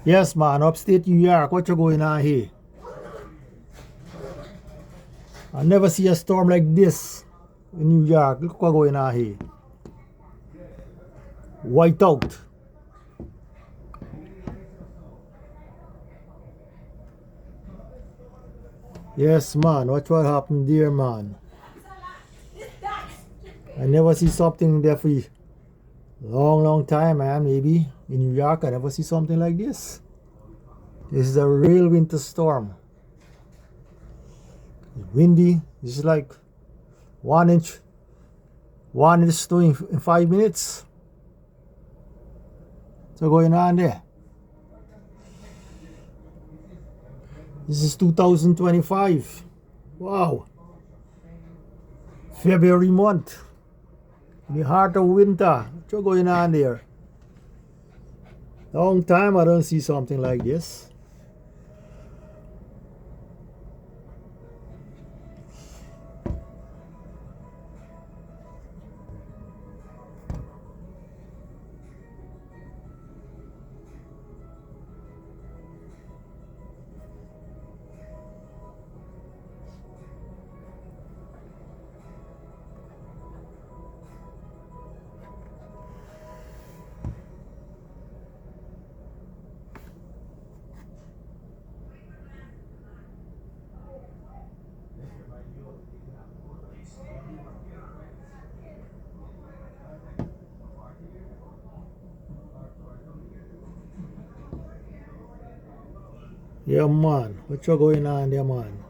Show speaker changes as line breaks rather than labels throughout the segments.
Yes, man, upstate New York, what you going on here? I never see a storm like this in New York. Look what going on here. White out. Yes, man, what happened there, man? I never see something there for long time, man. Maybe in New York, I never see something like this. This is a real winter storm. It's windy. This is like 1 inch, 1 inch snow in 5 minutes. What's going on there? This is 2025. Wow. February month. In the heart of winter. What's going on there? Long time I don't see something like this. Yeah, man. What's going on there, man?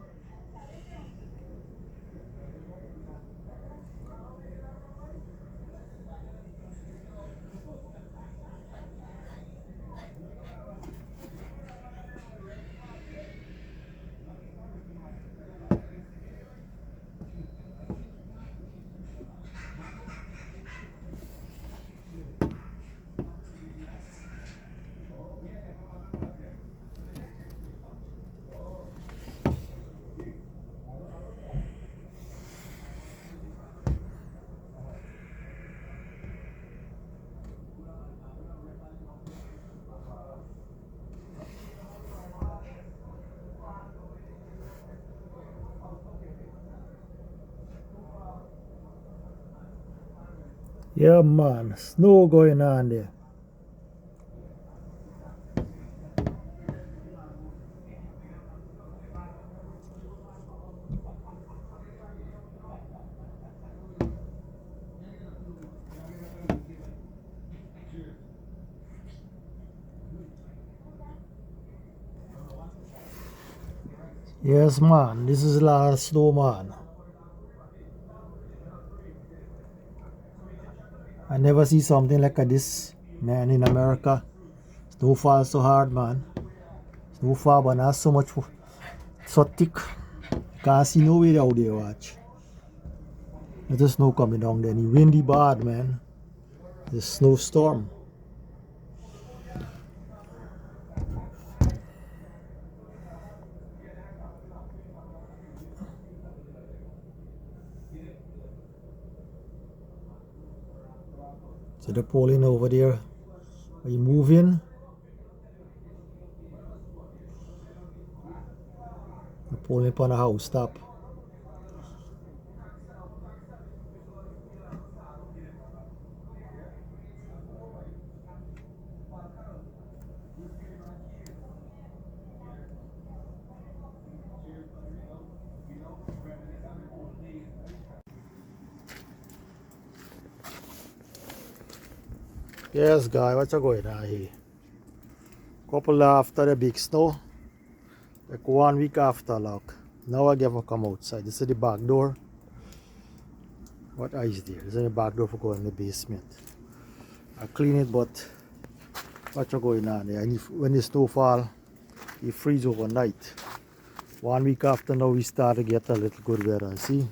Yeah, man. Snow going on there. Yes, man. This is a lot of snow, man. I never see something like this, man, in America. Snow falls so hard, man. Snow fall, but not so much, so thick. Can't see no way out there, watch. There's the snow coming down there. And windy bad, man. The snowstorm. So they're pulling over there. Are you moving? They're pulling up on a house stop. Yes, guy, what's going on here? Couple after the big snow. Like 1 week after, look. Now I get to come outside. This is the back door. What is there? This is the back door for going in the basement. I clean it, but what's going on there? And when the snow fall, it freeze overnight. 1 week after now, we start to get a little good weather. See?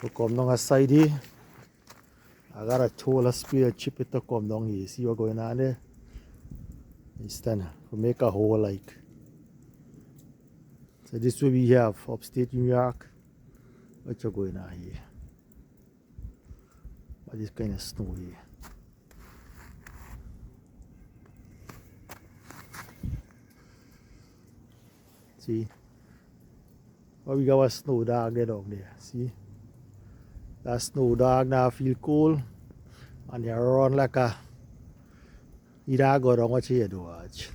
So come down aside here. I got a tool, a spear, chip it to come down here. See what's going on there? Instead, we make a hole like. So this way we have upstate New York. What's going on here? What is kind of snow here? See? But we got a snow dog there down there. See? That snow dog now feel cool. And you run like a... You don't go down what you do, watch.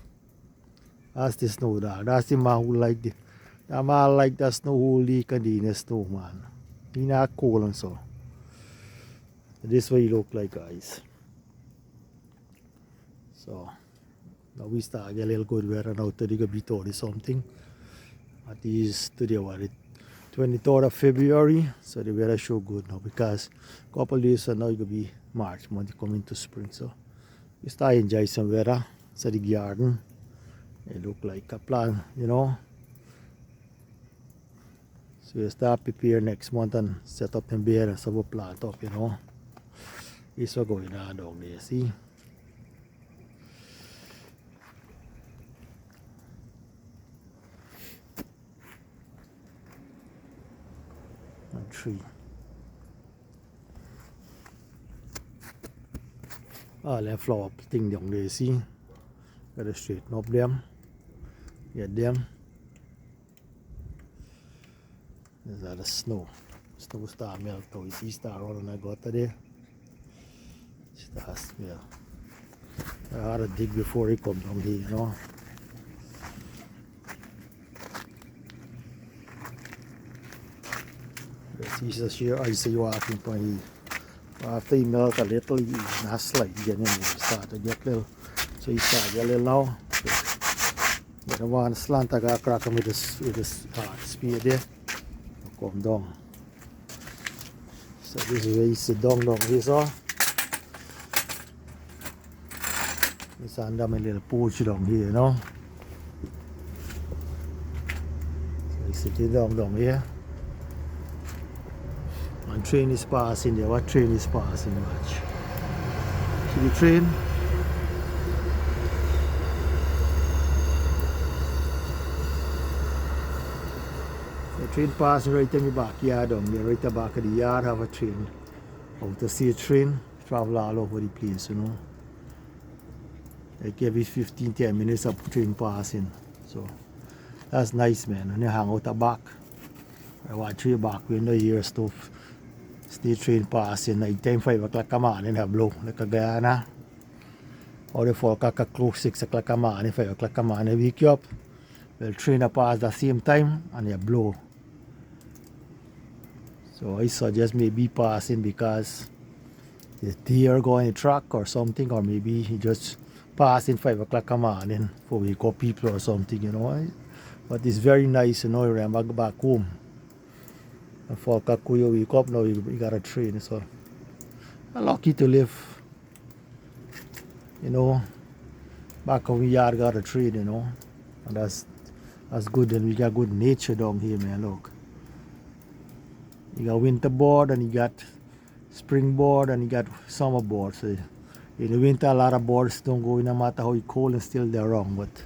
That's the snow dog. That's the man who like the... That man like that snow who leak and the snow, man. He not cold and so. This is what he look like, guys. So... Now we start get a little good weather now today could be 30 something. At least today what it 23rd of February. So the weather show good now because a couple days from now it could be March month coming to spring. So we start enjoy some weather. So the garden it look like a plan, you know. So we start prepare next month and set up them bed and some plant up, you know. This what going on down there, see? And tree. All that flower thing down there, see? Gotta straighten up them. Get them. There's all the snow. Snow start melt now. You see start running I got there. Start smell. I had to dig before it come down here, you know. This is here I see you walking from here. After you melt a little, you not slide again and you start to get little. So you start to get a little now. You don't want to slant I got crack with this speed there. Come down. So this is where you sit down here, so. It's under my little porch down here, you know. So you sit down here. And train is passing there. What train is passing? Watch. See the train? The train passing right in the backyard down there. Right at the back of the yard have a train. Out to see a train travel all over the place, you know. Like every 15-10 minutes a train passing. So that's nice, man. When you hang out the back. I watch your back window here stuff. The train passing night time 5 o'clock a morning have blow like a Guyana. Or the 4 o'clock a close 6 o'clock a morning, 5 o'clock a morning wake you up. Well train a pass the same time and you blow. So I suggest maybe passing because the deer go on the track or something, or maybe he just passing 5 o'clock a morning for wake up people or something, you know. But it's very nice, you know, remember go back home. And 4 o'clock you wake up now you got a train, so I'm lucky to live, you know, back of the yard got a train, you know, and that's good. And we got good nature down here, man. Look, you got winter board and you got spring board and you got summer board. So in the winter a lot of boards don't go in no matter how cold and still they're wrong. But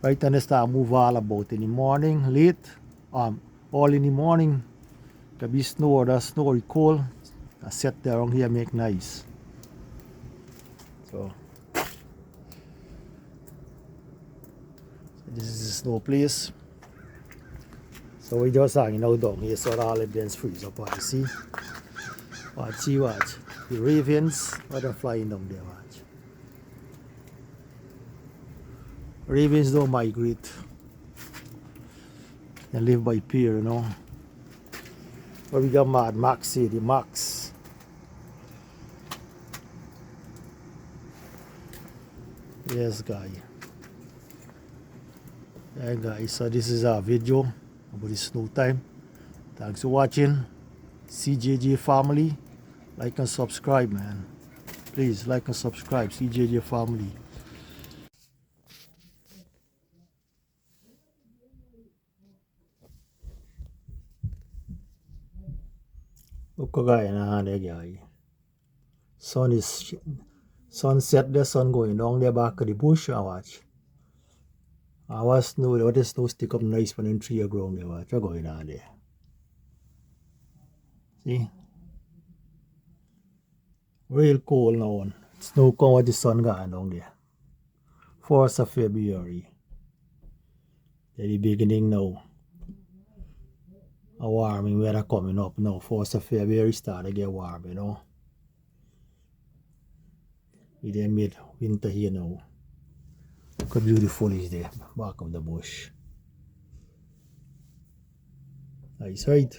right then they start move all about in the morning, late, all in the morning. Could be snow or the snow or cold. I set there around here make nice. So this is the snow place. So we just hanging out down here so all the bends freeze up. You see? Watch. The ravens, what are flying down there, watch. Ravens don't migrate. They live by pair, you know. But we got Mad Max here, the Max. Yes, guy. Yeah, guys, so this is our video about the snow time. Thanks for watching. CJJ family, like and subscribe, man. Please like and subscribe, CJJ family. Look at guy na there, guy. Sunset, the sun going down there back of the bush. I watch. I was snow, what is snow stick up nice when in tree ground there. Watch, what's going on there? See? Real cold now. Snow come with the sun going down there. 4th of February. The beginning now. A warming weather coming up now. 1st of February start to get warm, you know. It ain't mid winter here now. Look how beautiful is there back of the bush. Nice, right?